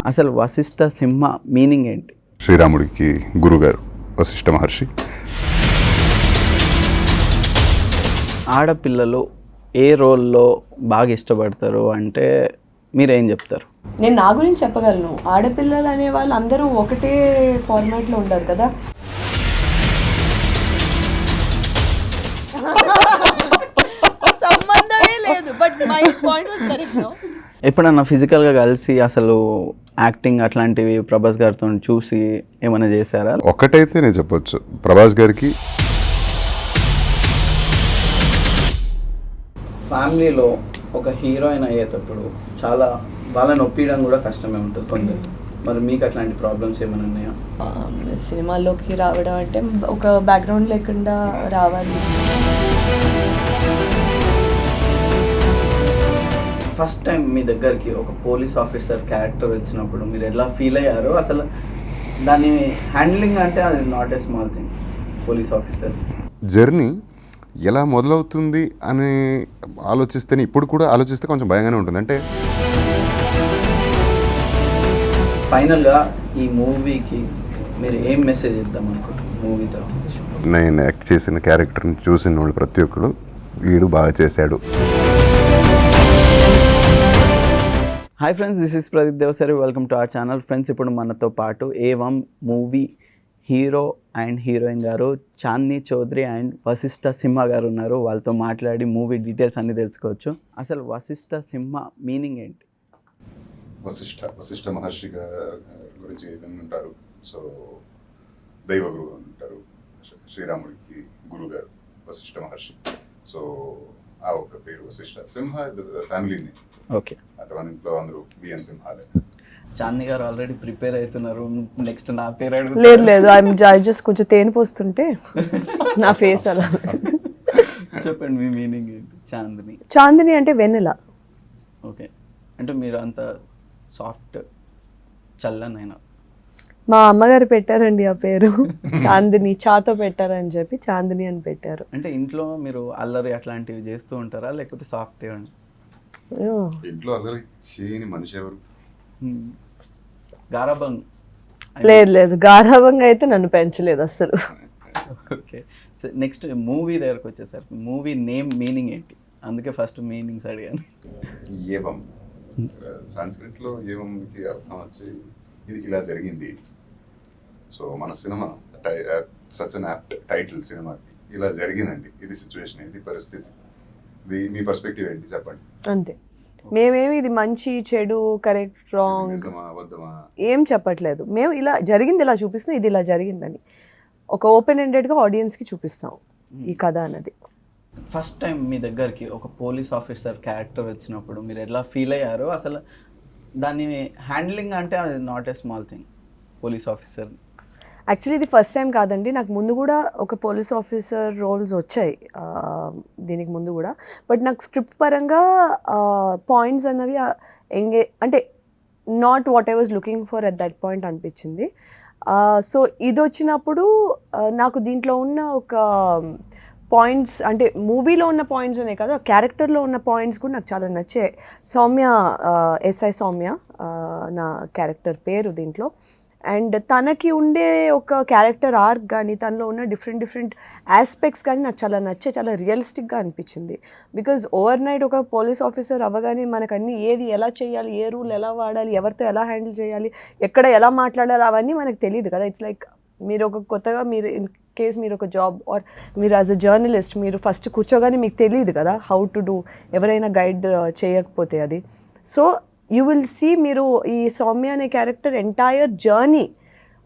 అసలు వశిష్ఠ సింహ మీనింగ్ ఏంటి? శ్రీరాముడికి గురుగారు వశిష్ఠ మహర్షి. ఆడపిల్లలు ఏ రోల్లో బాగా ఇష్టపడతారు అంటే మీరేం చెప్తారు? నేను నా గురించి చెప్పగలను. ఆడపిల్లలు అనే వాళ్ళు అందరూ ఒకటే ఫార్మాట్లో ఉండరు కదా. సంబంధమే లేదు, but my point was correct. No, ఎప్పుడన్నా ఫిజికల్గా కలిసి అసలు యాక్టింగ్ అట్లాంటివి ప్రభాస్ గారితో చూసి ఏమైనా చేశారా? ఒక్కటైతే నేను చెప్పొచ్చు, ప్రభాస్ గారికి ఫ్యామిలీలో ఒక హీరోయిన్ అయ్యేటప్పుడు చాలా వాళ్ళని ఒప్పించడం కూడా కష్టమే ఉంటుంది కొందరు. మరి మీకు అట్లాంటి ప్రాబ్లమ్స్ ఏమైనా ఉన్నాయా? సినిమాల్లోకి రావడం అంటే ఒక బ్యాక్గ్రౌండ్ లేకుండా రావాలి. ఫస్ట్ టైం మీ దగ్గరికి ఒక పోలీస్ ఆఫీసర్ క్యారెక్టర్ వచ్చినప్పుడు మీరు ఎలా ఫీల్ అయ్యారు? అసలు దాన్ని హ్యాండ్లింగ్ అంటే అది not a small thing. Police officer journey ఎలా మొదలవుతుంది అని ఆలోచిస్తేనే, ఇప్పుడు కూడా ఆలోచిస్తే కొంచెం భయంగానే ఉంటుంది. అంటే ఫైనల్గా ఈ మూవీకి మీరు ఏం మెసేజ్ ఇద్దాం అనుకుంటున్నారు మూవీ తరఫు? నేను యాక్ట్ చేసిన క్యారెక్టర్ని చూసిన వాళ్ళు ప్రతి ఒక్కరు వీడు బాగా చేశాడు. Hi friends, this is Pradeep Devasari. Welcome to our channel. Friends, ఇప్పుడు మనతో పాటు ఏవం మూవీ హీరో అండ్ హీరోయిన్ గారు చాందిని చౌదరి అండ్ వశిష్ఠ సింహ గారు ఉన్నారు. వాళ్ళతో మాట్లాడి మూవీ డీటెయిల్స్ అన్నీ తెలుసుకోవచ్చు. అసలు వశిష్ఠ సింహ మీనింగ్ ఏంటి? వశిష్ఠ మహర్షి గురించి ఉంటారు. సో దైవ గురువు అంటారు. శ్రీరాముడికి గురుగారు వశిష్ఠ మహర్షి. సో ఆ ఒక పేరు వశిష్ఠ. సింహ ఫ్యామిలీని. ఓకే, అంటే మన ఇంట్లో అందరూ బిఎన్ సింహాలే. చాందిని గారు ఆల్రెడీ ప్రిపేర్ అవుతున్నారు. నెక్స్ట్ నా పేరు లేదు ఐ జస్ట్ కొంచెం తేనె పోస్తుంటే నా ఫేస్ అలా. చెప్పండి మీ మీనింగ్ ఏంటి? చాందిని అంటే వెన్నెల. ఓకే, అంటే మీరు అంత సాఫ్ట్ చల్లనైనా. మా అమ్మగారు పెట్టారండి ఆ పేరు. చాందిని చాతో పెట్టారని చెప్పి చాందిని అని పెట్టారు. అంటే ఇంట్లో మీరు అల్లరి అట్లాంటివి చేస్తూ ఉంటారా లేకపోతే సాఫ్ట్? ఇంట్లో అల్లరి చేయని మనిషి ఎవరు? గారాబం? లేదు గారాబంగా అయితే నన్ను పెంచలేదు అసలు. ఓకే, సో నెక్స్ట్ మూవీ దగ్గరకు వచ్చేసరికి మూవీ నేమ్ మీనింగ్ ఏంటి? అందుకే ఫస్ట్ మీనింగ్స్ అడిగాను. ఏవం సంస్కృత్ లో ఏవంకి అర్థం వచ్చి ఇది ఇలా జరిగింది. సో మన cinema such an apt title సినిమాకి. ఇలా జరిగిందండి, ఇది సిచ్యువేషన్, ఇది పరిస్థితి. ఇది మీ పర్స్పెక్టివ్ ఏంటి చెప్పండి. అంతే. మేమేమి ఇది మంచి చెడు కరెక్ట్ రాంగ్ ఏం చెప్పట్లేదు. మేము ఇలా జరిగింది ఇలా చూపిస్తాం, ఇది ఇలా జరిగిందని ఒక ఓపెన్ ఎండెడ్గా ఆడియన్స్కి చూపిస్తాం ఈ కథ అన్నది. ఫస్ట్ టైం మీ దగ్గరికి ఒక పోలీస్ ఆఫీసర్ క్యారెక్టర్ వచ్చినప్పుడు మీరు ఎలా ఫీల్ అయ్యారు? అసలు దాన్ని హ్యాండ్లింగ్ అంటే అది not a small thing. Police officer actually ఇది ఫస్ట్ టైం కాదండి, నాకు ముందు కూడా ఒక పోలీస్ ఆఫీసర్ రోల్స్ వచ్చాయి దీనికి ముందు కూడా. బట్ నాకు స్క్రిప్ట్ పరంగా పాయింట్స్ అన్నవి అంటే not what I was looking for at that point అనిపించింది. సో ఇది వచ్చినప్పుడు నాకు దీంట్లో ఉన్న ఒక పాయింట్స్, అంటే మూవీలో ఉన్న పాయింట్స్ అనే కాదు, క్యారెక్టర్లో ఉన్న పాయింట్స్ కూడా నాకు చాలా నచ్చాయి. సౌమ్య, ఎస్ఐ సౌమ్య నా క్యారెక్టర్ పేరు దీంట్లో. అండ్ తనకి ఉండే ఒక క్యారెక్టర్ ఆర్క్ కానీ తనలో ఉన్న డిఫరెంట్ ఆస్పెక్ట్స్ కానీ నాకు చాలా నచ్చాయి, చాలా రియలిస్టిక్గా అనిపించింది. బికాజ్ ఓవర్ నైట్ ఒక పోలీస్ ఆఫీసర్ అవ్వగానే మనకు అన్నీ ఏది ఎలా చేయాలి, ఏ రూల్ ఎలా వాడాలి, ఎవరితో ఎలా హ్యాండిల్ చేయాలి, ఎక్కడ ఎలా మాట్లాడాలి అవన్నీ మనకు తెలియదు కదా. ఇట్స్ లైక్ మీరు ఒక కొత్తగా మీరు ఇన్ కేస్ మీరు ఒక జాబ్ ఆర్ మీరు యాజ్ అ జర్నలిస్ట్ మీరు ఫస్ట్ కూర్చోగానే మీకు తెలియదు కదా హౌ టు డూ, ఎవరైనా గైడ్ చేయకపోతే అది. సో యూ విల్ సీ, మీరు ఈ సౌమ్య అనే క్యారెక్టర్ ఎంటైర్ జర్నీ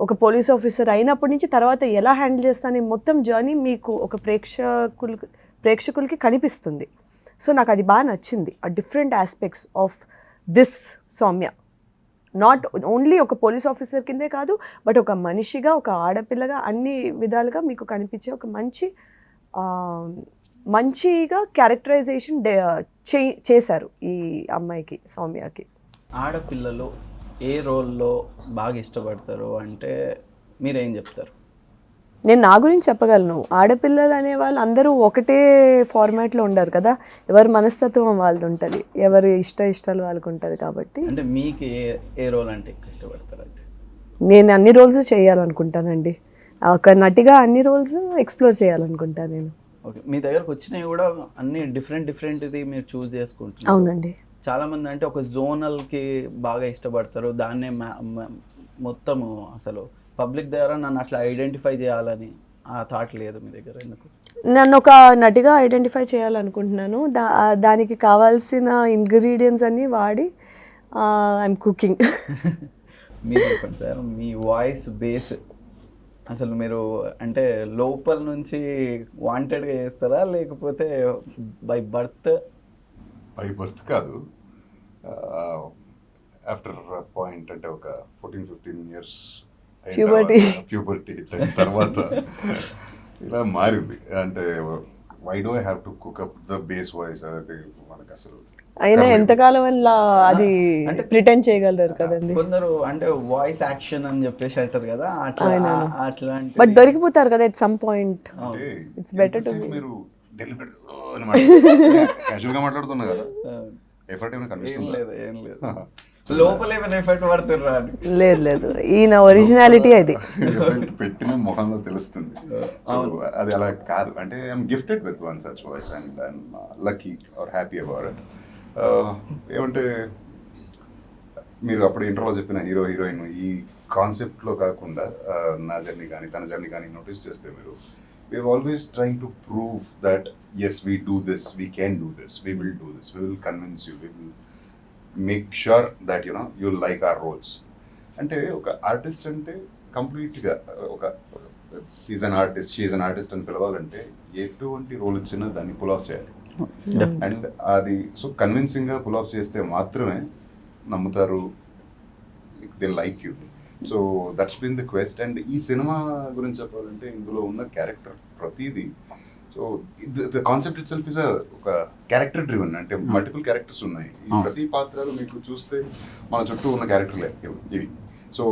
ఒక పోలీస్ ఆఫీసర్ అయినప్పటి నుంచి తర్వాత ఎలా హ్యాండిల్ చేస్తాను మొత్తం జర్నీ మీకు ఒక ప్రేక్షకులకి కనిపిస్తుంది. సో నాకు అది బాగా నచ్చింది, ఆ different aspects of this Soumya. Not only ఒక పోలీస్ ఆఫీసర్ కిందే కాదు, బట్ ఒక మనిషిగా, ఒక ఆడపిల్లగా, అన్ని విధాలుగా మీకు కనిపించే ఒక మంచిగా క్యారెక్టరైజేషన్ చేశారు ఈ అమ్మాయికి, సౌమ్యకి. నేను నా గురించి చెప్పగలను. ఆడపిల్లలు అనే వాళ్ళు అందరూ ఒకటే ఫార్మాట్లో ఉండరు కదా, ఎవరి మనస్తత్వం వాళ్ళది ఉంటుంది, ఎవరి ఇష్టాలు వాళ్ళకు ఉంటుంది. కాబట్టి అంటే మీకు ఏ రోల్ అంటే ఎక్కువ ఇష్టపడతారు అయితే? నేను అన్ని రోల్స్ చేయాలనుకుంటానండి. ఒక నటిగా అన్ని రోల్స్ ఎక్స్ప్లోర్ చేయాలనుకుంటాను నేను. ఓకే, మీ దగ్గరకు వచ్చినవి కూడా అన్ని డిఫరెంట్ది మీరు చూస్ చేసుకుంటున్నారు. అవునండి. చాలా మంది అంటే ఒక జోనల్కి బాగా ఇష్టపడతారు, దాన్నే మొత్తము అసలు పబ్లిక్ దగ్గర నన్ను అట్లా ఐడెంటిఫై చేయాలని ఆ థాట్ లేదు మీ దగ్గర ఎందుకు? నన్ను ఒక నటిగా ఐడెంటిఫై చేయాలనుకుంటున్నాను. దానికి కావాల్సిన ఇంగ్రీడియంట్స్ అన్నీ వాడి ఐఎమ్ కుకింగ్. మీరు కొంచెం మీ వాయిస్ బేస్ అసలు మీరు అంటే లోపల నుంచి వాంటెడ్గా చేస్తారా లేకపోతే బై బర్త్ కాదు, ఆఫ్టర్ పాయింట్ అంటే ఒక 14-15 ఇయర్స్ ప్యూబర్టీ తర్వాత ఇలా మారింది. అంటే why do I have to cook up the base voice, అదే మనకు అసలు అయినా ఎంతకాలం వల్ల అది అంటే ప్రిటెండ్ చేయగలరు కదండి కొందరు, అంటే వాయిస్ యాక్షన్ అని చెప్పేసి అంటారు కదా అట్లాంటి. బట్ దొరికిపోతారు కదా at some point. It's better to మీరు క్యాజువల్ గా మాట్లాడుతున్నా కదా, ఎఫర్ట్ ఏమైనా కనిపిస్తుంది? ఏం లేదు లోపల ఏమైనా ఎఫర్ట్ పడుతుర్రా అని. లేదు ఈయన ఒరిజినాలిటీ అది పెట్టిన మొహంలో తెలుస్తుంది. సో అది అలా కాదు, అంటే I'm gifted with one such voice and I'm lucky or happy about it. ఏమంటే మీరు అప్పుడు ఇంటర్లో చెప్పిన హీరోయిన్ ఈ కాన్సెప్ట్లో కాకుండా నా జర్నీ కానీ తన జర్నీ కానీ నోటీస్ చేస్తే మీరు we are always trying to prove that as we do this, we can do this, we will do this, we will convince you, we will make sure that you know you like our roles. అంటే ఒక artist అంటే కంప్లీట్గా ఒక is an artist, she an artist అని పిలవాలంటే ఎటువంటి role ఇచ్చినా దాన్ని పుల్ ఆఫ్ చేయాలి. అండ్ అది సో కన్విన్సింగ్గా పుల్ ఆఫ్ చేస్తే మాత్రమే నమ్ముతారు, they like you. So that's been the quest. And ఈ సినిమా గురించి చెప్పాలంటే ఇందులో ఉన్న క్యారెక్టర్ ప్రతిదీ, so the concept itself is ఒక క్యారెక్టర్ డ్రివెన్, అంటే మల్టిపుల్ క్యారెక్టర్స్ ఉన్నాయి. ఈ ప్రతి పాత్రలు మీకు చూస్తే మన చుట్టూ ఉన్న క్యారెక్టర్లే ఇవి. సో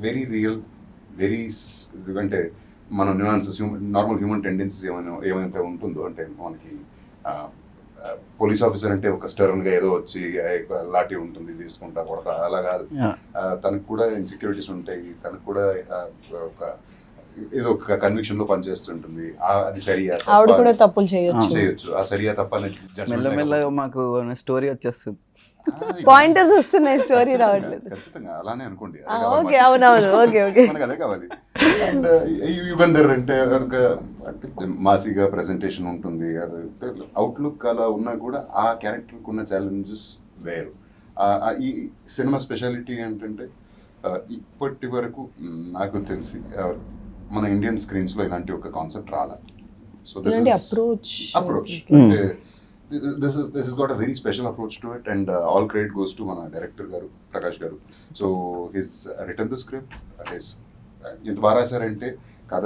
వెరీ రియల్, వెరీ అంటే మన న్యూయాన్సెస్, నార్మల్ హ్యూమన్ టెండెన్సీస్ ఏమైతే ఉంటుందో, అంటే మనకి పోలీస్ ఆఫీసర్ అంటే ఒక స్టర్న్గా ఏదో వచ్చి లాఠీ ఉంటుంది తీసుకుంటా కొడతా అలా కాదు. తనకు కూడా ఇన్సెక్యూరిటీస్ ఉంటాయి, తనకు కూడా ఒక ఏదో ఒక కన్విక్షన్ లో పనిచేస్తుంటుంది. అది సరియా తప్పులు చేయొచ్చు, ఆ సరియా తప్ప మెల్లమెల్లగా మాకు స్టోరీ వచ్చేస్తుంది, పాయింటర్స్ వస్తున్నాయి, స్టోరీ రావట్లేదు. ఖచ్చితంగా అలానే అనుకోండి, మనకు అదే కావాలి. అండ్ యుగంధర్ అంటే మాసిగా ప్రెజెంటేషన్ ఉంటుంది, అది అవుట్లుక్ అలా ఉన్నా కూడా ఆ క్యారెక్టర్కి ఉన్న ఛాలెంజెస్ వేరు. ఈ సినిమా స్పెషాలిటీ ఏంటంటే ఇప్పటి వరకు నాకు తెలిసి మన ఇండియన్ స్క్రీన్స్ లో ఇలాంటి ఒక కాన్సెప్ట్ రాలా. So approach this has got a very special approach to it, and all credit goes to మన డైరెక్టర్ గారు ప్రకాష్ గారు. So his return the script, his ఇంత బాగా రాశారంటే కథ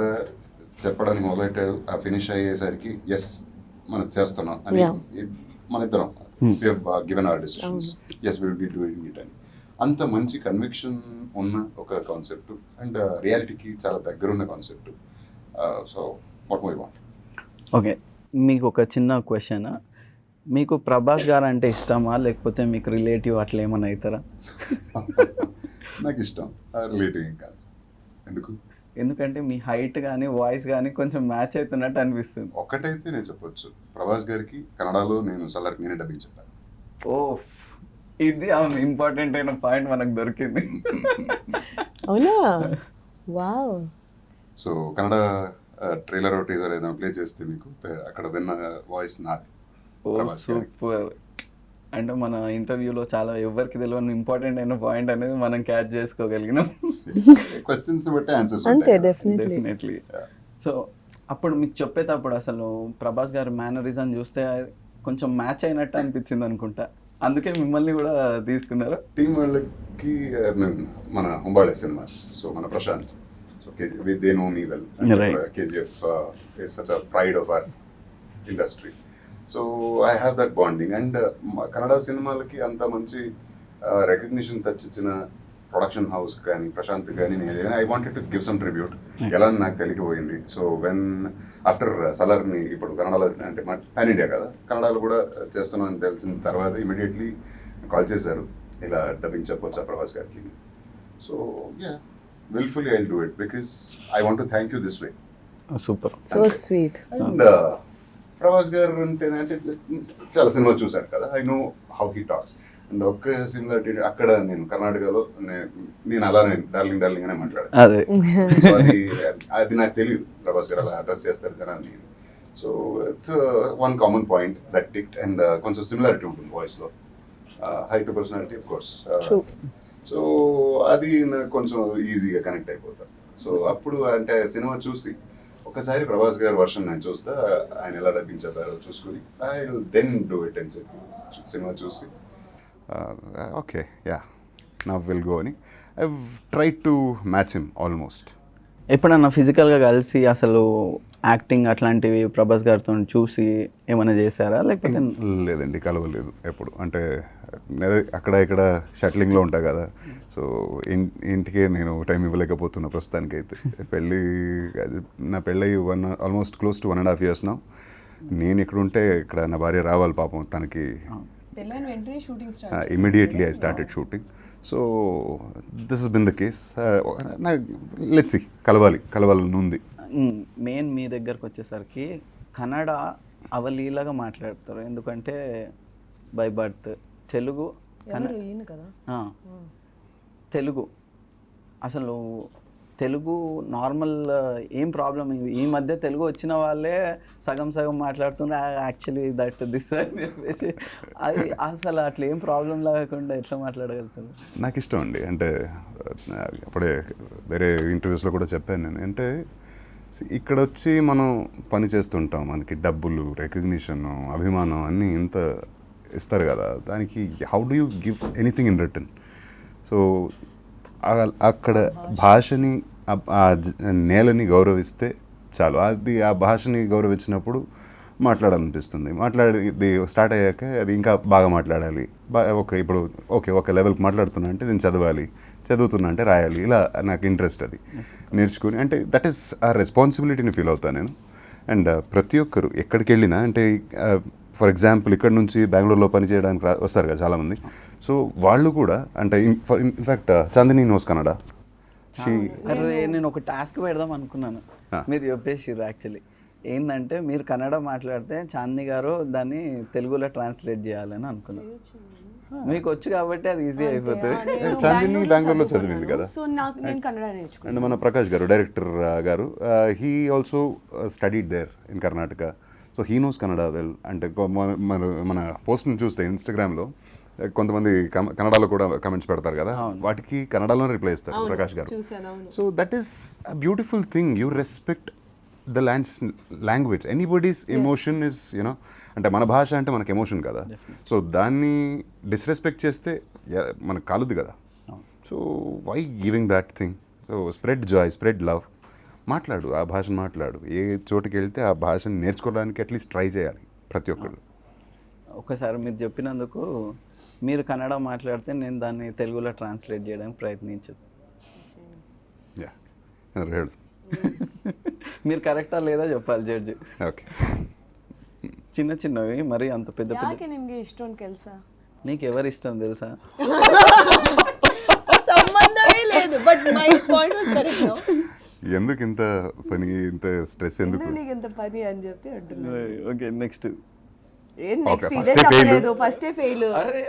చెప్పడానికి మొదలెట్టారు, ఫినిష్ అయ్యేసరికి ఎస్ మనం చేస్తున్నాం అని మన ఇద్దరం given our decisions, yes will be doing it అని. అంత మంచి కన్విక్షన్ ఉన్న ఒక కాన్సెప్ట్ అండ్ రియాలిటీకి చాలా దగ్గరున్న concept. So what my want. Okay, మీకు ఒక చిన్న క్వశ్చన్, మీకు ప్రభాస్ గారు అంటే ఇష్టమా లేకపోతే మీకు రిలేటివ్ అట్లా ఏమైనా అవుతారా? నాకు ఇష్టం, రిలేటివ్ ఏం కాదు. ఎందుకంటే మీ హైట్ కానీ వాయిస్ కానీ కొంచెం మ్యాచ్ అవుతున్నట్టు అనిపిస్తుంది. ఒక్కటైతే నేను చెప్పొచ్చు, ప్రభాస్ గారికి కన్నడలో నేను సలార్కి నేనే డబ్బింగ్ చెప్పాను. ఓ, ఇది అవును ఇంపార్టెంట్ అయిన పాయింట్ మనకు దొరికింది. అవునా? Wow. So Kannada trailer teaser ఏదైనా ప్లే చేస్తే మీకు అక్కడ విన్న వాయిస్ నాది. ఓ సూపర్. అంటే మన ఇంటర్వ్యూలో చాలా ఎవరికి తెలియని ఇంపార్టెంట్ అయిన పాయింట్ అనేది మనం క్యాచ్ చేసుకోగలిగినాం. క్వశ్చన్స్ బట్టి ఆన్సర్స్ అంతే, డెఫినెట్లీ. సో అప్పుడు మీకు చెప్పేటప్పుడు అసలు ప్రభాస్ గారి మేనరిజం చూస్తే కొంచెం మ్యాచ్ అయినట్టు అనిపించింది అనుకుంటా, అందుకే మిమ్మల్ని కూడా తీసుకున్నారు. టీం వాళ్ళకి మన హుంబాళే సినిమాస్, సో మన Prashanth, so they know me well. KGF is such a pride of our industry. So I have that bonding. And Kannada సినిమాలకి అంత మంచి రికగ్నిషన్ తెచ్చిచ్చిన ప్రొడక్షన్ హౌస్ కానీ ప్రశాంత్ కానీ నేను I wanted to give some tribute ఎలా అని నాకు తెలియకపోయింది. సో వెన్ ఆఫ్టర్ సలార్ని ఇప్పుడు కన్నడలో అంటే పాన్ ఇండియా కదా, కన్నడలో కూడా చేస్తున్నాను తెలిసిన తర్వాత ఇమీడియట్లీ కాల్ చేశారు, ఇలా డబ్బింగ్ చెప్పొచ్చా ప్రభాస్ గారికి. So yeah, wilfully I will do it because I want to thank you this way. Super. So sweet. And Prabhas గారు అంటే చాలా సినిమా చూశారు కదా, I know how he talks. And ఒక్క సిమిలారిటీ అక్కడ నేను కర్ణాటకలో నేను అలానే డార్లింగ్ డార్లింగ్ అనే మాట్లాడాను. అదే సో అది నాకు తెలియదు ప్రభాస్ గారు అలా అడ్రస్ చేస్తారు జనాన్ని. So it's one common point that ticked. And కొంచెం సిమిలారిటీ ఉంటుంది వాయిస్లో, high to personality of course. So అది నాకు కొంచెం ఈజీగా కనెక్ట్ అయిపోతాను. సో అప్పుడు అంటే సినిమా చూసి ఒకసారి ప్రభాస్ గారి వర్షన్ నేను చూస్తా, ఆయన ఎలా డబ్బించారో చూసుకుని I will then do it అని చెప్పి సినిమా చూసి okay ya now will go అని I try to match him almost. ఎప్పుడన్నా ఫిజికల్గా కలిసి అసలు యాక్టింగ్ అట్లాంటివి ప్రభాస్ గారితో చూసి ఏమైనా చేశారా లేకపోతే? లేదండి, కలవలేదు ఎప్పుడు. అంటే అక్కడ ఇక్కడ షట్లింగ్లో ఉంటా కదా, సో ఇంటికే నేను టైం ఇవ్వలేకపోతున్నా ప్రస్తుతానికైతే. నా పెళ్ళి ఆల్మోస్ట్ క్లోజ్ టు 1.5 years నా. నేను ఇక్కడ ఉంటే ఇక్కడ నా భార్య రావాలి పాపం తనకి. Immediately I started shooting. So this has been the case. Let's see, కలవాలని ఉంది. మెయిన్ మీ దగ్గరకు వచ్చేసరికి కన్నడ అవలీలగా మాట్లాడతారు, ఎందుకంటే బై బర్త్ తెలుగు కదా. తెలుగు అసలు తెలుగు నార్మల్ ఏం ప్రాబ్లం. ఈ మధ్య తెలుగు వచ్చిన వాళ్ళే సగం సగం మాట్లాడుతున్నారు యాక్చువల్లీ దట్ దిస్ అని చెప్పేసి. అది అసలు అట్లా ఏం ప్రాబ్లం లేకుండా ఎట్లా మాట్లాడగలుగుతారు? నాకు ఇష్టం అండి. అంటే అప్పుడే వేరే ఇంటర్వ్యూస్లో కూడా చెప్పాను నేను. అంటే ఇక్కడ వచ్చి మనం పని చేస్తుంటాం, మనకి డబ్బులు, రికగ్నిషన్, అభిమానం అన్నీ ఇంత ఇస్తారు కదా, దానికి how do you give anything in return? So అక్కడ భాషని నేలని గౌరవిస్తే చాలు. అది ఆ భాషని గౌరవించినప్పుడు మాట్లాడాలనిపిస్తుంది. మాట్లాడి స్టార్ట్ అయ్యాక అది ఇంకా బాగా మాట్లాడాలి. ఇప్పుడు ఒక లెవెల్కి మాట్లాడుతున్నా అంటే నేను చదువుతున్నా అంటే రాయాలి. ఇలా నాకు ఇంట్రెస్ట్, అది నేర్చుకుని అంటే దట్ ఈస్ ఆ రెస్పాన్సిబిలిటీని ఫీల్ అవుతాను నేను. అండ్ ప్రతి ఒక్కరు ఎక్కడికి వెళ్ళినా అంటే ఫర్ ఎగ్జాంపుల్ ఇక్కడ నుంచి బెంగళూరులో పనిచేయడానికి వస్తారు కదా చాలామంది. సో వాళ్ళు కూడా అంటే ఇన్ఫ్యాక్ట్ చాందిని నోస్ కన్నడ. అరే నేను ఒక టాస్క్ పెడదాం అనుకున్నాను, మీరు చెప్పేసిర్రు. యాక్చువల్లీ ఏంటంటే మీరు కన్నడ మాట్లాడితే చాందిని గారు దాన్ని తెలుగులో ట్రాన్స్లేట్ చేయాలని అనుకున్నాను. మీకు వచ్చు కాబట్టి అది ఈజీ అయిపోతుంది. చాందిని బెంగళూరులో చదివింది కదా. సో నాకు నేను కన్నడ నేర్చుకున్నాను. అండ్ మన Prakash garu director garu, he also studied there in Karnataka. So he knows Kannada well. అంటే మన పోస్ట్ని చూస్తే ఇన్స్టాగ్రామ్లో కొంతమంది కన్నడలో కూడా కమెంట్స్ పెడతారు కదా, వాటికి కన్నడలోనే రిప్లై ఇస్తారు ప్రకాష్ గారు. So that is a beautiful thing. You respect the language. Anybody's emotion is you know, అంటే మన భాష అంటే మనకి ఎమోషన్ కదా. సో దాన్ని డిస్రెస్పెక్ట్ చేస్తే మనకు కాలుద్ది కదా. So why giving that thing? So spread joy, spread love. మాట్లాడు, ఆ భాషను మాట్లాడు. ఏ చోటుకి వెళ్తే ఆ భాషను నేర్చుకోవడానికి అట్లీస్ట్ ట్రై చేయాలి ప్రతి ఒక్కళ్ళు. ఒకసారి మీరు చెప్పినందుకు, మీరు కన్నడ మాట్లాడితే నేను దాన్ని తెలుగులో ట్రాన్స్లేట్ చేయడానికి ప్రయత్నించదు. మీరు కరెక్టా లేదా చెప్పాలి జడ్జి. ఓకే, చిన్న చిన్నవి మరి అంత పెద్ద పెద్ద. నిಮಗೆ ఇష్టం తెలుసా? నీకు ఎవరు ఇష్టం తెలుసా? సంబంధమే లేదు, but my point was correct. No, ఎందుకు ఇంత పని, ఇంత స్ట్రెస్ ఎందుకు నీకు ఇంత పని అని చెప్పి అంటున్నా. ఓకే, నెక్స్ట్ నెక్స్ట్ ఇదే చెప్పలేదు, ఫస్టే ఫెయిల్. అరే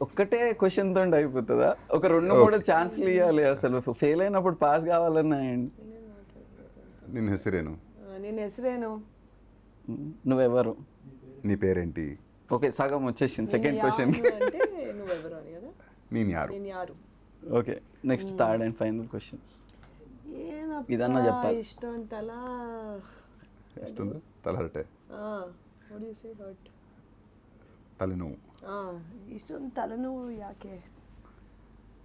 ఒక్కటే క్వశ్చన్ తోటి అయిపోతుందా? ఒక 2-3 ఛాన్స్లు ఇవ్వాలి. అసలు ఫెయిల్ అయినప్పుడు పాస్ కావాలన్నా. నేను హెసరేను. నేను హెసరేను. నువ్వెవరు? నీ పేరేంటి? ఓకే, సగం వచ్చేసింది సెకండ్ క్వశ్చన్. అంటే నువ్వెవరు అని కదా. నేను యారు. Okay, next third and final question. ఇదన్నా చెప్పాలి. ఇష్టం తల హర్టే. What do you say hurt? తలనోవు. ఇష్టం తలనోవు యాకే?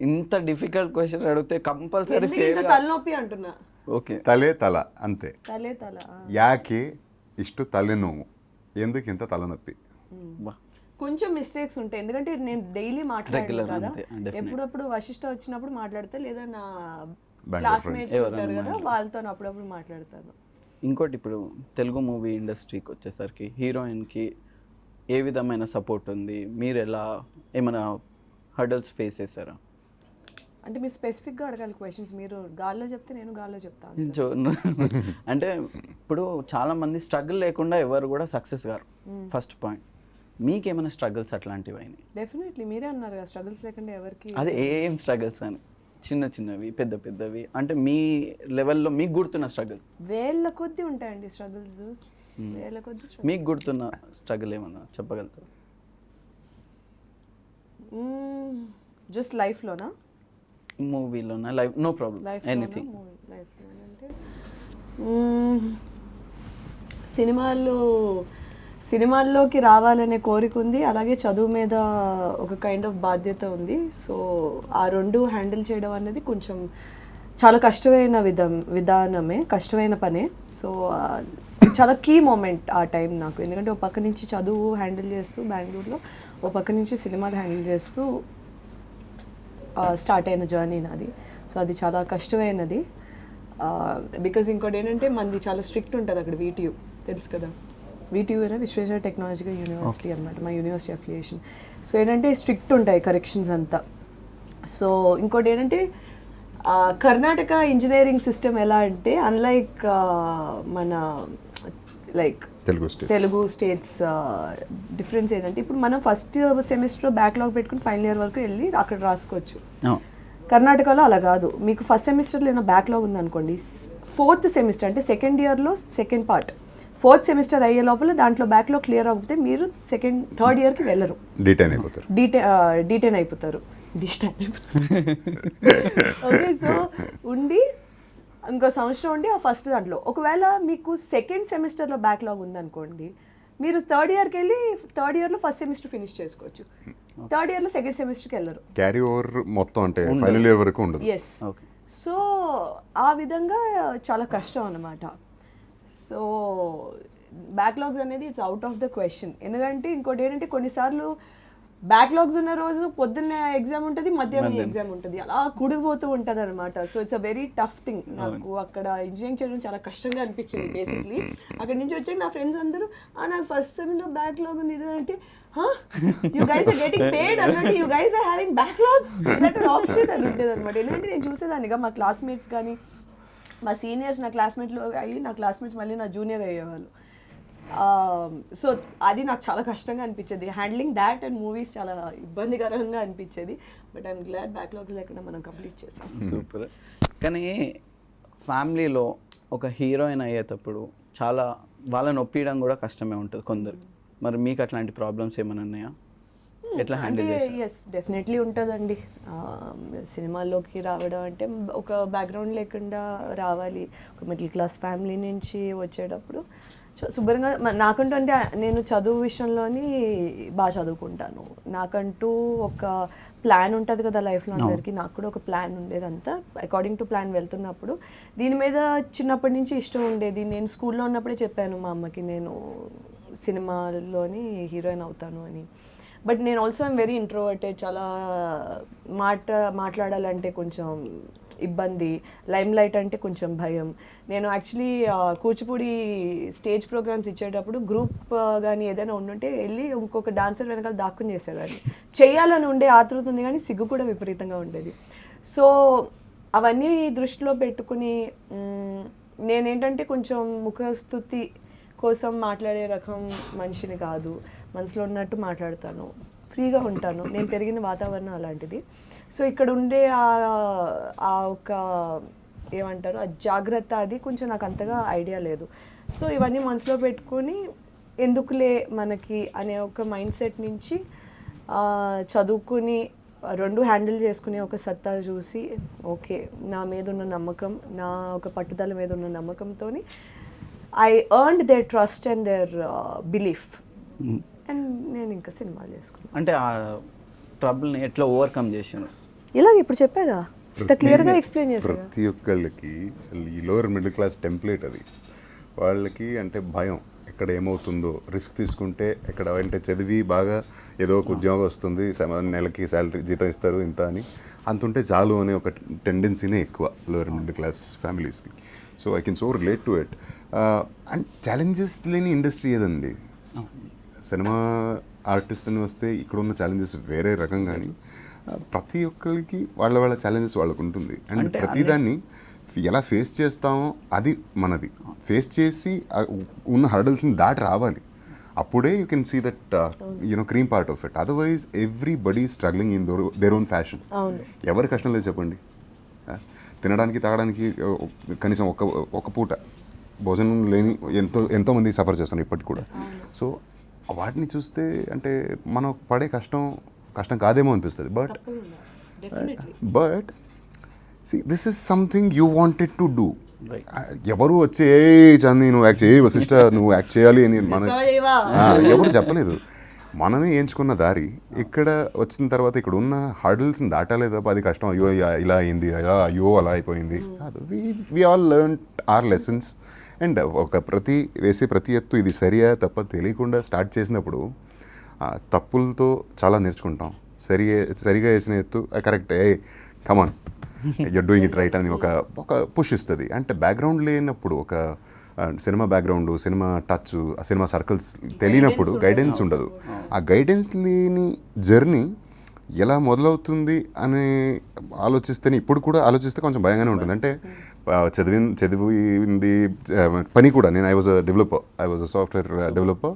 ఇంత డిఫికల్ట్ క్వశ్చన్ అడిగితే కంపల్సరీ ఫెయిల్. తలనొప్పి అంటున్నా. ఓకే, తల అంతే. తల యాకే ఇష్టు తలనోవు. ఎందుకు ఇంత తలనొప్పి? కొంచెం మిస్టేక్స్ ఉంటాయి, ఎందుకంటే నేను డైలీ మాట్లాడాను Regular కదా, అంతే, definitely. ఎప్పుడప్పుడు వశిష్ట వచ్చినప్పుడు మాట్లాడతా, లేదా నా Bangalore క్లాస్మేట్స్ friends. ఉంటారు కదా వాళ్ళతో అప్పుడప్పుడు మాట్లాడతాను. ఇంకోటి ఇప్పుడు తెలుగు మూవీ ఇండస్ట్రీకి వచ్చేసరికి హీరోయిన్కి ఏ విధమైన సపోర్ట్ ఉంది, మీరు ఎలా ఏమైనా హర్డల్స్ ఫేస్ చేశారా? అంటే మీరు స్పెసిఫిక్గా అడగాలి క్వశ్చన్స్, మీరు గాల్లో చెప్తే నేను గాల్లో చెప్తాను. అంటే ఇప్పుడు చాలా మంది స్ట్రగుల్ లేకుండా ఎవరు కూడా సక్సెస్ గారు. ఫస్ట్ పాయింట్, మీకేమైనా స్ట్రగుల్స్ అట్లాంటివి అయినాయి? డెఫినెట్లీ మీరే అన్నారు కదా స్ట్రగుల్స్ లేకుండా ఎవరికి. అదే ఏం స్ట్రగుల్స్ అని, చిన్న చిన్నవి పెద్ద పెద్దవి, అంటే మీ లెవెల్లో మీకు గుర్తున్న స్ట్రగుల్? వేళ్ళ కొద్దీ ఉంటాయండి స్ట్రగుల్స్, వేళ్ళ కొద్దీ struggles. మీకు గుర్తున్న స్ట్రగుల్ ఏమన్నా చెప్పగలుగుతారు? జస్ట్ లైఫ్లోనా? మూవీలోనా, లైఫ్, నో ప్రాబ్లం, ఎనీథింగ్. లైఫ్లో అంటే సినిమాల్లోకి రావాలనే కోరిక ఉంది, అలాగే చదువు మీద ఒక కైండ్ ఆఫ్ బాధ్యత ఉంది. సో ఆ రెండు హ్యాండిల్ చేయడం అనేది కొంచెం చాలా కష్టమైన విధానమే, కష్టమైన పనే. సో చాలా కీ మూమెంట్ ఆ టైం నాకు, ఎందుకంటే ఒక పక్క నుంచి చదువు హ్యాండిల్ చేస్తూ బెంగళూరులో, ఒక పక్క నుంచి సినిమాలు హ్యాండిల్ చేస్తూ స్టార్ట్ అయిన జర్నీ నాది. సో అది చాలా కష్టమైనది. బికాజ్ ఇంకోటి ఏంటంటే మనది చాలా స్ట్రిక్ట్ ఉంటుంది అక్కడ, వీటీయూ తెలుసు కదా, వీటీయూ అయినా విశ్వేశ్వర టెక్నాలజికల్ యూనివర్సిటీ అనమాట, మా యూనివర్సిటీ అఫిలియేషన్. సో ఏంటంటే స్ట్రిక్ట్ ఉంటాయి కరెక్షన్స్ అంతా. సో ఇంకోటి ఏంటంటే కర్ణాటక ఇంజనీరింగ్ సిస్టమ్ ఎలా అంటే అన్లైక్ మన లైక్ తెలుగు స్టేట్స్ డిఫరెన్స్ ఏంటంటే, ఇప్పుడు మనం ఫస్ట్ సెమిస్టర్ బ్యాక్లాగ్ పెట్టుకుని ఫైనల్ ఇయర్ వరకు వెళ్ళి అక్కడ రాసుకోవచ్చు. కర్ణాటకలో అలా కాదు, మీకు ఫస్ట్ సెమిస్టర్లో ఏమైనా బ్యాక్లాగ్ ఉందనుకోండి, ఫోర్త్ సెమిస్టర్ అంటే సెకండ్ ఇయర్లో సెకండ్ పార్ట్, ఫోర్త్ సెమిస్టర్ అయ్యే లోపల దాంట్లో బ్యాక్లాగ్ క్లియర్ అవుతే మీరు థర్డ్ ఇయర్కి వెళ్ళరు, డీటెయిన్ అయిపోతారు. ఓకే, సో ఉండి ఇంకో సంవత్సరం ఉండి ఆ ఫస్ట్ దాంట్లో, ఒకవేళ మీకు సెకండ్ సెమిస్టర్లో బ్యాక్లాగ్ ఉందనుకోండి, మీరు థర్డ్ ఇయర్కి వెళ్ళి థర్డ్ ఇయర్లో ఫస్ట్ సెమిస్టర్ ఫినిష్ చేసుకోవచ్చు, థర్డ్ ఇయర్లో సెకండ్ సెమిస్టర్కి వెళ్ళరు, క్యారీ ఓవర్ మొత్తం అంటే ఫైనల్ ఇయర్ వరకు ఉండదు. ఎస్. సో ఆ విధంగా చాలా కష్టం అన్నమాట. సో బ్యాక్లాగ్స్ అనేది it's out of the question. ఎందుకంటే ఇంకోటి ఏంటంటే కొన్నిసార్లు బ్యాక్లాగ్స్ ఉన్న రోజు పొద్దున్నే ఎగ్జామ్ ఉంటుంది, మధ్యాహ్నం ఎగ్జామ్ ఉంటుంది, అలా కుడిపోతూ ఉంటుంది అనమాట. So it's a very tough thing. నాకు అక్కడ ఇంజనీరింగ్ చేయడం చాలా కష్టంగా అనిపించింది బేసిక్లీ. అక్కడి నుంచి వచ్చాక నా ఫ్రెండ్స్ అందరూ నాకు ఫస్ట్ సెమిలో బ్యాక్లాగ్ ఉంది ఇది అంటే, you guys are getting paid అన్నట్టు, you guys are having backlogs option అని ఉంటుంది అనమాట. ఎందుకంటే నేను చూసేదానిగా మా క్లాస్మేట్స్ కానీ మా సీనియర్స్ నా క్లాస్మేట్లు అయ్యి నా క్లాస్మేట్స్ మళ్ళీ నా జూనియర్ అయ్యేవాళ్ళు. సో అది నాకు చాలా కష్టంగా అనిపించేది, హ్యాండ్లింగ్ దాట్ అండ్ మూవీస్ చాలా ఇబ్బందికరంగా అనిపించేది. బట్ ఐఎమ్ గ్లాడ్ బ్యాక్లాగ్స్ లేకుండా మనం కంప్లీట్ చేసాం. సూపర్. కానీ ఫ్యామిలీలో ఒక హీరోయిన్ అయ్యేటప్పుడు చాలా వాళ్ళని ఒప్పించడం కూడా కష్టమే ఉంటుంది కొందరు. మరి మీకు అట్లాంటి ప్రాబ్లమ్స్ ఏమైనా ఉన్నాయా? ఎట్లా హ్యాండిల్ చేస్తారు? ఎస్, డెఫినెట్లీ ఉంటుందండి. సినిమాల్లోకి రావడం అంటే ఒక బ్యాక్గ్రౌండ్ లేకుండా రావాలి, ఒక మిడిల్ క్లాస్ ఫ్యామిలీ నుంచి వచ్చేటప్పుడు శుభ్రంగా నాకంటూ అంటే నేను చదువు విషయంలోని బాగా చదువుకుంటాను, నాకంటూ ఒక ప్లాన్ ఉంటుంది కదా లైఫ్లో అందరికీ, నాకు కూడా ఒక ప్లాన్ ఉండేది, అంతా అకార్డింగ్ టు ప్లాన్ వెళ్తున్నప్పుడు దీని మీద చిన్నప్పటి నుంచి ఇష్టం ఉండేది. నేను స్కూల్లో ఉన్నప్పుడే చెప్పాను మా అమ్మకి నేను సినిమాల్లోని హీరోయిన్ అవుతాను అని. బట్ నేను ఆల్సో ఐమ్ వెరీ ఇంట్రోవర్టెడ్, చాలా మాట్లాడాలంటే కొంచెం ఇబ్బంది, లైమ్ లైట్ అంటే కొంచెం భయం. నేను యాక్చువల్లీ కూచిపూడి స్టేజ్ ప్రోగ్రామ్స్ ఇచ్చేటప్పుడు గ్రూప్ కానీ ఏదైనా ఉండుంటే వెళ్ళి ఇంకొక డాన్సర్ వెనకాల దాక్కుని చేసేదాన్ని. చేయాలని ఉండే ఆతృత ఉంది కానీ సిగ్గు కూడా విపరీతంగా ఉండేది. సో అవన్నీ దృష్టిలో పెట్టుకుని నేనేంటంటే కొంచెం ముఖస్తుతి కోసం మాట్లాడే రకం మనిషిని కాదు, మనసులో ఉన్నట్టు మాట్లాడతాను, ఫ్రీగా ఉంటాను. నేను పెరిగిన వాతావరణం అలాంటిది. సో ఇక్కడ ఉండే ఆ ఒక ఏమంటారు ఆ జాగ్రత్త, అది కొంచెం నాకు అంతగా ఐడియా లేదు. సో ఇవన్నీ మనసులో పెట్టుకొని ఎందుకులే మనకి అనే ఒక మైండ్ సెట్ నుంచి చదువుకుని రెండు హ్యాండిల్ చేసుకునే ఒక సత్తా చూసి, ఓకే నా మీద ఉన్న నమ్మకం, నా ఒక పట్టుదల మీద ఉన్న నమ్మకంతో I earned there trust and there belief, and నేను ఇంకా సినిమాలు చేసుకున్నాను. అంటే ఆ ట్రబుల్ని ఎట్లా ఓవర్కమ్ చేశాను ఇలాగ ఇప్పుడు చెప్పాగా, ఇంత క్లియర్గా ఎక్స్ప్లెయిన్ చేశాను. ప్రతి ఒక్కళ్ళకి ఈ లోవర్ మిడిల్ క్లాస్ టెంప్లెట్ అది, వాళ్ళకి అంటే భయం, ఎక్కడ ఏమవుతుందో, రిస్క్ తీసుకుంటే ఎక్కడ అంటే చదివి బాగా ఏదో ఒక ఉద్యోగం వస్తుంది, నెలకి శాలరీ జీతం ఇస్తారు ఇంత అని అంతుంటే చాలు అనే ఒక టెండెన్సీనే ఎక్కువ లోయర్ మిడిల్ క్లాస్ ఫ్యామిలీస్కి. So I can so relate to it. And challenges లేని ఇండస్ట్రీ ఏదండి. సినిమా ఆర్టిస్ట్ అని వస్తే ఇక్కడ ఉన్న ఛాలెంజెస్ వేరే రకం, కానీ ప్రతి ఒక్కరికి వాళ్ళ వాళ్ళ ఛాలెంజెస్ వాళ్ళకు ఉంటుంది. అండ్ ప్రతిదాన్ని ఎలా ఫేస్ చేస్తామో అది మనది. ఫేస్ చేసి ఉన్న హర్డల్స్ని దాటి రావాలి, అప్పుడే you can see that cream part of it. Otherwise everybody struggling in their own fashion. ఎవరి కష్టం లేదు చెప్పండి. తినడానికి తాగడానికి కనీసం ఒక పూట భోజనం లేని ఎంతోమంది సఫర్ చేస్తున్నారు ఇప్పటికి కూడా. సో వాటిని చూస్తే అంటే మనం పడే కష్టం కాదేమో అనిపిస్తుంది. But see, this is something you wanted to do. ఎవరు వచ్చి చంది నువ్వు యాక్ట్ చేయి, వశిష్ట నువ్వు యాక్ట్ చేయాలి అని ఎవరు చెప్పలేదు. మనమే ఎంచుకున్న దారి. ఇక్కడ వచ్చిన తర్వాత ఇక్కడ ఉన్న హర్డల్స్ని దాటాలే తప్ప అది కష్టం, అయ్యో ఇలా అయింది, అయ్యో అలా అయిపోయింది. We all learn our lessons. And వేసే ప్రతి ఎత్తు ఇది సరియా తప్ప తెలియకుండా స్టార్ట్ చేసినప్పుడు తప్పులతో చాలా నేర్చుకుంటాం. సరిగా వేసిన ఎత్తు correct, come on you're doing it right అని ఒక పుష్ ఇస్తుంది. అంటే బ్యాక్గ్రౌండ్ లేనప్పుడు, ఒక cinema background, cinema touch, cinema circles తెలియనప్పుడు గైడెన్స్ ఉండదు. ఆ గైడెన్స్ లేని జర్నీ ఎలా మొదలవుతుంది అని ఆలోచిస్తేనే, ఇప్పుడు కూడా ఆలోచిస్తే కొంచెం భయంగానే ఉంటుంది. అంటే చదివింది పని కూడా, నేను I was a software developer.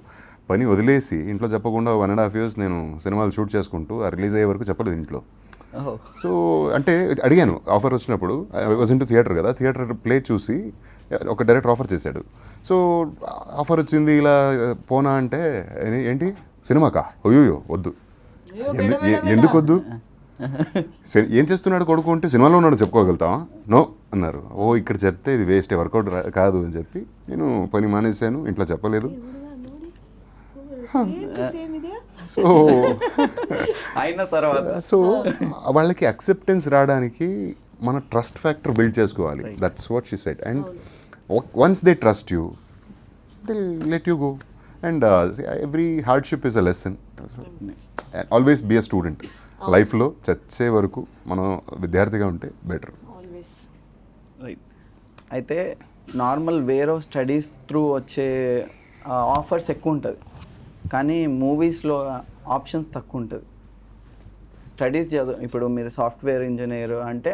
పని వదిలేసి ఇంట్లో చెప్పకుండా 1.5 years నేను సినిమాలు షూట్ చేసుకుంటూ రిలీజ్ అయ్యే వరకు చెప్పలేదు ఇంట్లో. సో అంటే అడిగాను ఆఫర్ వచ్చినప్పుడు. ఐ వాజ్ ఇంటూ థియేటర్ కదా, థియేటర్ ప్లే చూసి ఒక డైరెక్టర్ ఆఫర్ చేశాడు. సో ఆఫర్ వచ్చింది, ఇలా పోనా అంటే ఏంటి సినిమాకా, అయ్యో వద్దు. ఎందుకు వద్దు, ఏం చేస్తున్నాడు కొడుకు అంటే సినిమాలో ఉన్నాడు చెప్పుకోగలుగుతావా, నో అన్నారు. ఇక్కడ చెప్తే ఇది వేస్ట్, వర్కౌట్ కాదు అని చెప్పి నేను పని మానేశాను, ఇంట్లో చెప్పలేదు. సో అయిన తర్వాత వాళ్ళకి అక్సెప్టెన్స్ రావడానికి మన ట్రస్ట్ ఫ్యాక్టర్ బిల్డ్ చేసుకోవాలి. That's what she said. And once they trust you, they let you go. And every hardship is a lesson. Always be a student. లైఫ్లో చచ్చే వరకు మనం విద్యార్థిగా ఉంటే బెటర్. రైట్. అయితే నార్మల్ వేరే స్టడీస్ త్రూ వచ్చే ఆఫర్స్ ఎక్కువ ఉంటుంది, కానీ మూవీస్లో ఆప్షన్స్ తక్కువ ఉంటుంది. స్టడీస్ ఇప్పుడు మీరు సాఫ్ట్వేర్ ఇంజనీర్ అంటే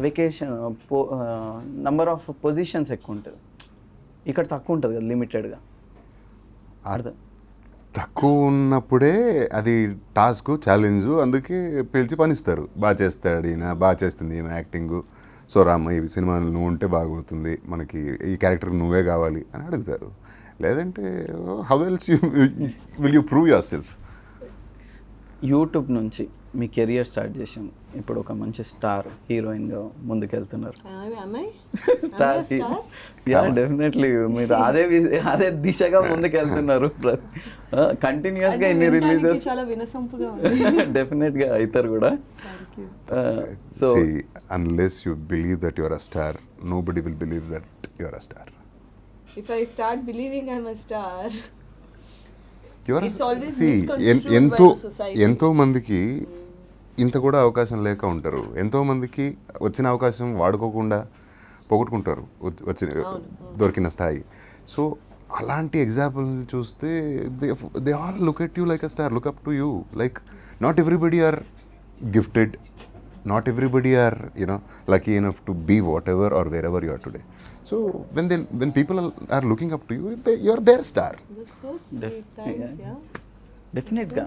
వెకేషన్ నంబర్ ఆఫ్ పొజిషన్స్ ఎక్కువ ఉంటుంది, ఇక్కడ తక్కువ ఉంటుంది కదా, లిమిటెడ్గా. అర్థం తక్కువ ఉన్నప్పుడే అది టాస్క్, ఛాలెంజ్, అందుకే పిలిచి పనిస్తారు. బాగా చేస్తాడు ఈయన, బాగా చేస్తుంది ఈయన యాక్టింగ్, సో రామ్మ ఈ సినిమాలు నువ్వు ఉంటే బాగవుతుంది, మనకి ఈ క్యారెక్టర్ నువ్వే కావాలి అని అడుగుతారు. లేదంటే how else will you prove your self. YouTube నుంచి మీ కెరియర్ స్టార్ట్ చేసాం, ఇప్పుడు ఒక మంచి స్టార్ హీరోయిన్గా ముందుకెళ్తున్నారు. స్టార్, యా డెఫినెట్లీ మీరు అదే దిశగా ముందుకెళ్తున్నారు. కంటిన్యూస్గా ఎన్ని రిలీజెస్ డెఫినెట్గా అవుతారు కూడా. So unless you believe that your a star, nobody will believe that your a star. If I start believing I'm a star, it's always misconstrued by the society. ఎంతో మందికి ఇంత కూడా అవకాశం లేక ఉంటారు. ఎంతో మందికి వచ్చిన అవకాశం వాడుకోకుండా పోగొట్టుకుంటారు దొరికిన స్థాయి. సో అలాంటి ఎగ్జాంపుల్ చూస్తే they all look at you like a star, look up to you. Like not everybody are gifted, not everybody are lucky enough to be whatever or wherever you are today. So when people are looking up to you, you are their star. That's so sweet. Thanks. Yeah, డెఫినెట్గా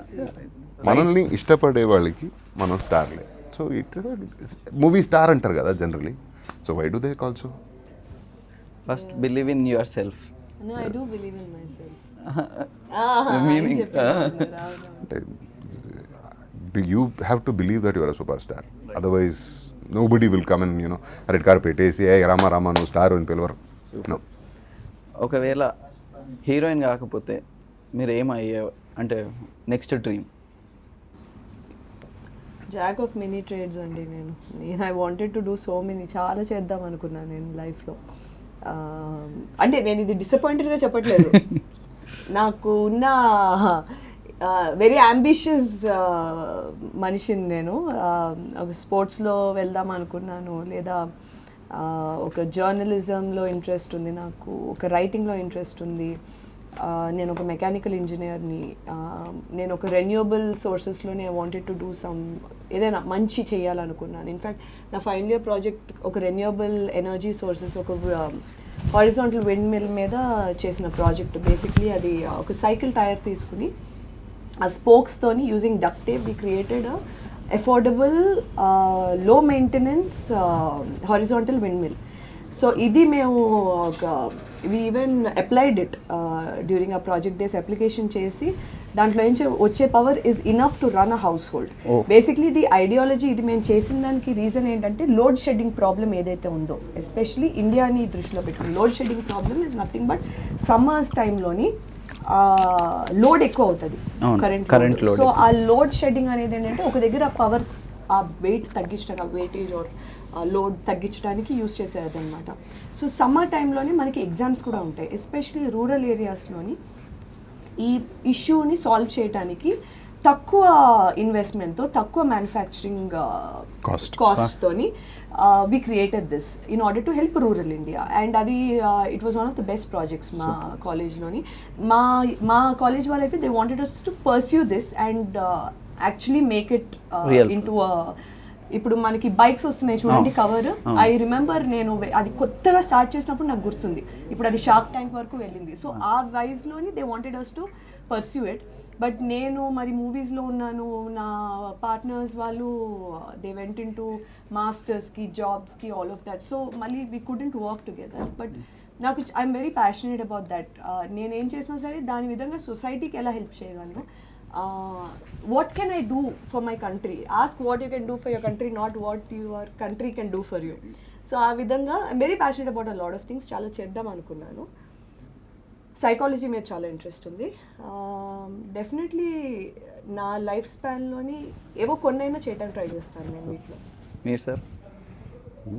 మనల్ని ఇష్టపడే వాళ్ళకి మనం స్టార్లే. So movie star అంటారు కదా generally. So why do they call so? First believe in yourself. No, I do believe in myself. Meaning you have to believe that you are a superstar. Otherwise nobody will come and red carpet వేసి రామా నువ్వు star అని పిలవరు. No. ఒకవేళ heroine కాకపోతే మీరు ఏమయ్యే అంటే next dream? Jack of many trades అండి. నేను I wanted to do so many, చాలా చేద్దాం అనుకున్నాను నేను లైఫ్లో. అంటే నేను ఇది డిసప్పాయింటెడ్గా చెప్పట్లేదు. నాకు ఉన్న వెరీ అంబిషియస్ మనిషిని నేను. ఒక స్పోర్ట్స్లో వెళ్దాం అనుకున్నాను, లేదా ఒక జర్నలిజంలో ఇంట్రెస్ట్ ఉంది నాకు, ఒక రైటింగ్లో ఇంట్రెస్ట్ ఉంది. నేను ఒక మెకానికల్ ఇంజనీర్ని. నేను ఒక రెన్యూవబుల్ సోర్సెస్లోనే I wanted to do some ఏదైనా మంచి చేయాలనుకున్నాను. ఇన్ఫ్యాక్ట్ నా ఫైనల్ ఇయర్ ప్రాజెక్ట్ ఒక రెన్యూవబుల్ ఎనర్జీ సోర్సెస్, ఒక హారిజాంటల్ విండ్ మిల్ మీద చేసిన ప్రాజెక్ట్. బేసిక్లీ అది ఒక సైకిల్ టైర్ తీసుకుని ఆ స్పోక్స్తోని using duct tape we created affordable low maintenance horizontal wind mill. So ఇది మేము ఒక we even applied it during ఆ ప్రాజెక్ట్ డేస్. అప్లికేషన్ చేసి దాంట్లో నుంచి వచ్చే power is enough to run a household. Basically ఇది ఐడియాలజీ, ఇది మేము చేసిన దానికి రీజన్ ఏంటంటే లోడ్ షెడ్డింగ్ ప్రాబ్లం ఏదైతే ఉందో, ఎస్పెషలీ ఇండియాని దృష్టిలో పెట్టుకుని load shedding problem is nothing but summers టైంలోని లోడ్ ఎక్కువ అవుతుంది కరెంట్ లోడ్. సో ఆ లోడ్ షెడ్డింగ్ అనేది ఏంటంటే ఒక దగ్గర పవర్ ఆ వెయిట్ తగ్గించడానికి, ఆ వెయిటేజ్ ఆర్ లోడ్ తగ్గించడానికి యూస్ చేసేది అనమాట. సో సమ్మర్ టైంలోనే మనకి ఎగ్జామ్స్ కూడా ఉంటాయి, ఎస్పెషలీ రూరల్ ఏరియాస్లోని. ఈ ఇష్యూని సాల్వ్ చేయడానికి తక్కువ ఇన్వెస్ట్మెంట్తో, తక్కువ మ్యానుఫ్యాక్చరింగ్ కాస్ట్తోని we created this in order to help rural India. And అది it was one of the best projects మా కాలేజ్లోని. మా కాలేజ్ వాళ్ళైతే they wanted us to pursue this and actually make it into ఇప్పుడు మనకి బైక్స్ వస్తున్నాయి చూడండి కవర్. ఐ రిమెంబర్ నేను అది కొత్తగా స్టార్ట్ చేసినప్పుడు నాకు గుర్తుంది. ఇప్పుడు అది షార్క్ ట్యాంక్ వరకు వెళ్ళింది. సో ఆ వైజ్లోని they wanted us to pursue it. But నేను మరి మూవీస్లో ఉన్నాను, నా పార్ట్నర్స్ వాళ్ళు దే వెంట్ ఇన్ టు మాస్టర్స్కి, జాబ్స్కి, ఆల్ ఆఫ్ దట్. సో మళ్ళీ we couldn't work together. But నాకు I'm very passionate about that. నేనేం చేసినా సరే దాని విధంగా సొసైటీకి ఎలా హెల్ప్ చేయగలను. What can I do for my country? Ask what you can do for your country, not what your country can do for you. So ఆ విధంగా I'm very passionate about a lot of things. చాలా చేద్దాం అనుకున్నాను. Psychology మీద చాలా interest ఉంది. Definitely నా life స్పాన్లోని ఏవో కొన్నైనా చేయడానికి ట్రై చేస్తాను నేను వీటిలో. మీరు సార్?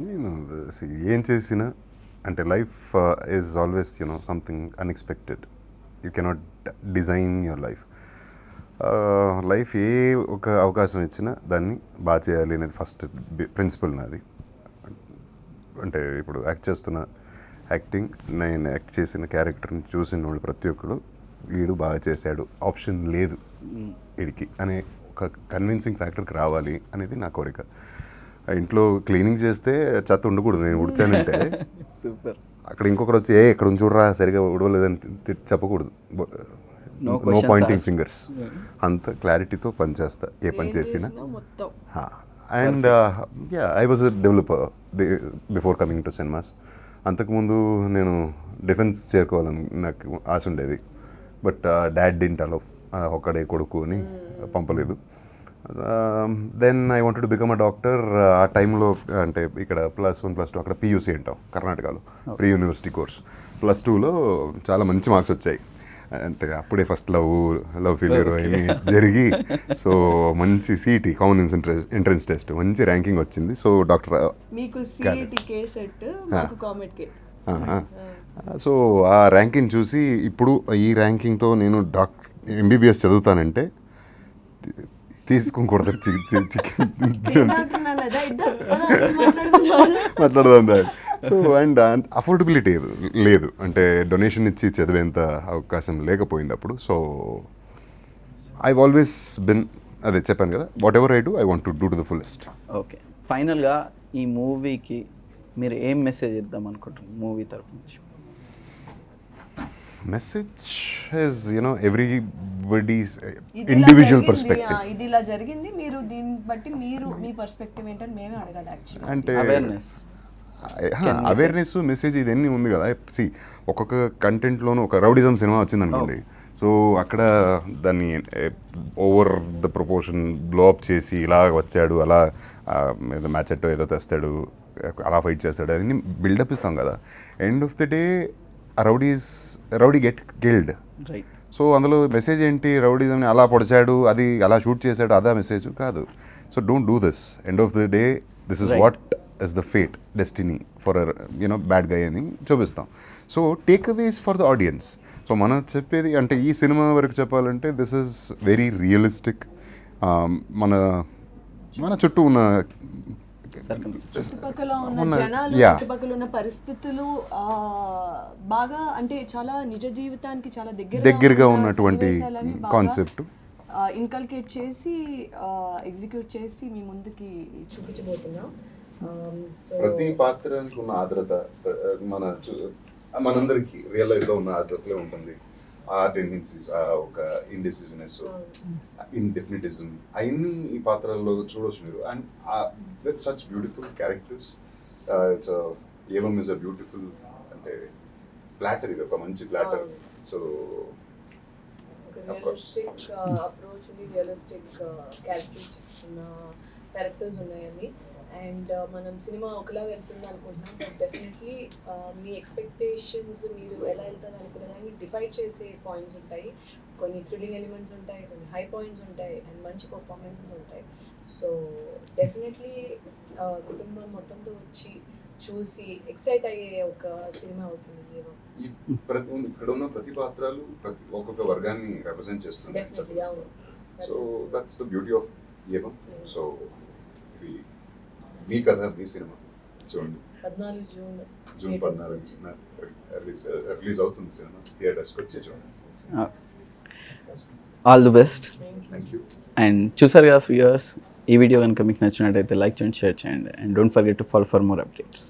నేను ఏం చేసినా అంటే life is always something unexpected. You cannot design your life. Life ఏ ఒక అవకాశం ఇచ్చినా దాన్ని బాగా చేయాలి అనేది ఫస్ట్ ప్రిన్సిపల్ నాది. అంటే ఇప్పుడు యాక్ట్ చేస్తున్న యాక్టింగ్, నేను యాక్ట్ చేసిన క్యారెక్టర్ని చూసిన వాళ్ళు ప్రతి ఒక్కరు వీడు బాగా చేశాడు, ఆప్షన్ లేదు వీడికి అనే ఒక కన్విన్సింగ్ ఫ్యాక్టర్కి రావాలి అనేది నా కోరిక. ఇంట్లో క్లీనింగ్ చేస్తే చెత్త ఉండకూడదు. నేను ఉడిచానంటే సూపర్, అక్కడ ఇంకొకరు వచ్చి ఇక్కడ చూడరా సరిగా ఉడవలేదని చెప్పకూడదు. No pointing fingers. అంత క్లారిటీతో పనిచేస్తా ఏ పని చేసినా. And I was a developer before coming to cinemas. అంతకుముందు నేను డిఫెన్స్ చేరుకోవాలని నాకు ఆశ ఉండేది. బట్ డాడ్ డింట్ అలో, ఒక్కడే కొడుకు అని పంపలేదు. Then I wanted to become a doctor. ఆ టైంలో అంటే ఇక్కడ +1 +2 అక్కడ PUC అంటాం కర్ణాటకలో, ప్రీ యూనివర్సిటీ కోర్స్. +2లో చాలా మంచి మార్క్స్ వచ్చాయి. అంటే అప్పుడే ఫస్ట్ లవ్ ఫెయిల్యూర్ అయ్యి జరిగి, సో మంచి CET కామన్ ఎంట్రన్స్ టెస్ట్ మంచి ర్యాంకింగ్ వచ్చింది. సో డాక్టర్ సో ఆ ర్యాంకింగ్ చూసి ఇప్పుడు ఈ ర్యాంకింగ్తో నేను MBBS చదువుతానంటే తీసుకోకూడదు. మాట్లాడదాం. సో అండ్ అఫోర్డబిలిటీ లేదు, అంటే డొనేషన్ ఇచ్చి చదివేంత అవకాశం లేకపోయింది అప్పుడు. సో ఐ ఆల్వేస్ బిన్, అదే చెప్పాను కదా, what ever I do I want to do to the fullest. Okay, ఫైనల్గా ఈ మూవీకి మీరు ఏం మెసేజ్ ఇద్దాం అనుకుంటున్నారు మూవీ తరఫు నుంచి? Message is everybody's individual perspective. ఇది ఇలా జరిగింది, మీరు దీన్ని బట్టి మీరు మీ పర్స్పెక్టివ్ ఏంటని మేమే అడగాలి యాక్చువల్లీ. అంటే అవేర్నెస్ మెసేజ్ ఇది అన్నీ ఉంది కదా. సి ఒక్కొక్క కంటెంట్లోనూ ఒక రౌడిజం సినిమా వచ్చింది అనుకోండి, సో అక్కడ దాన్ని over the proportion blow up చేసి ఇలా వచ్చాడు, అలా మ్యాచెట్టో ఏదో తెస్తాడు, అలా ఫైట్ చేస్తాడు, అది బిల్డప్ ఇస్తాం కదా. End of the day rowdy get killed. So అందులో మెసేజ్ ఏంటి? రౌడీజంని అలా పొడిచాడు, అది అలా షూట్ చేశాడు, అదా మెసేజ్ కాదు. So don't do this. End of the day this is what as the fate, destiny for a bad guy అని చూపిస్తాం. So takeaways for the audience. So మనం చెప్పేది అంటే ఈ సినిమా వరకు చెప్పాలంటే దిస్ ఈజ్ వెరీ రియలిస్టిక్. మన చుట్టూ ఉన్న చుట్టుపక్కల ఉన్న జనాలు, చుట్టుపక్కల ఉన్న పరిస్థితులు బాగా అంటే చాలా నిజ జీవితానికి చాలా దగ్గరగా ఉన్నటువంటి కాన్సెప్ట్ ఇన్కల్కేట్ చేసి ఎగ్జిక్యూట్ చేసి మీ ముందుకి చూపించబోతున్నాం. ప్రతి పాత్రకి ఉన్న ఆర్ద్రత మనందరికి రియల్ లైఫ్ లో ఉన్న ఆర్ద్రతలో ఉంటుంది. ఆ టెండెన్సీస్, ఒక ఇండెసిజనెస్, ఇండెఫినిటిజం, అవన్నీ ఈ పాత్రల్లో చూడొచ్చు మీరు. And with such beautiful characters. Evam is a beautiful అంటే ప్లాటర్, ఇది ఒక మంచి ప్లాటర్. సో రియలిస్టిక్ అప్రోచ్ ఉంది, రియలిస్టిక్ క్యారెక్టరిస్టిక్స్ ఉన్న క్యారెక్టర్స్ ఉన్నాయని. అండ్ మనం సినిమా ఒకలా వెళ్తుంది అనుకుంటున్నాం, బట్ డెఫినెట్లీ మీ ఎక్స్పెక్టేషన్స్ మీరు ఎలా వెళ్తారు అనుకున్నదాన్ని డిఫైడ్ చేసే పాయింట్స్ ఉంటాయి. కొన్ని థ్రిల్లింగ్ ఎలిమెంట్స్ ఉంటాయి, కొన్ని హై పాయింట్స్ ఉంటాయి, అండ్ మంచి పర్ఫార్మెన్సెస్ ఉంటాయి. సో డెఫినెట్లీ కుటుంబం మొత్తంతో వచ్చి చూసి ఎక్సైట్ అయ్యే ఒక సినిమా అవుతుంది. ఇక్కడ ఉన్న ప్రతి పాత్రలు ఒక్కొక్క వర్గాన్ని రిప్రజెంట్ చేస్తుంది. So that's the beauty of evam. So ఇది మీ కథ, మీ సినిమా చూడండి. 14 జూన్ 14 రిలీజ్ అవుతుంది సినిమా. థియేటర్స్కి వచ్చి చూడండి. All the best. Thank you. And చూసారు కదా వ్యూయర్స్, ఈ వీడియో కనుక మీకు నచ్చినట్టయితే లైక్ చేయండి, షేర్ చేయండి, and don't forget to follow for more updates.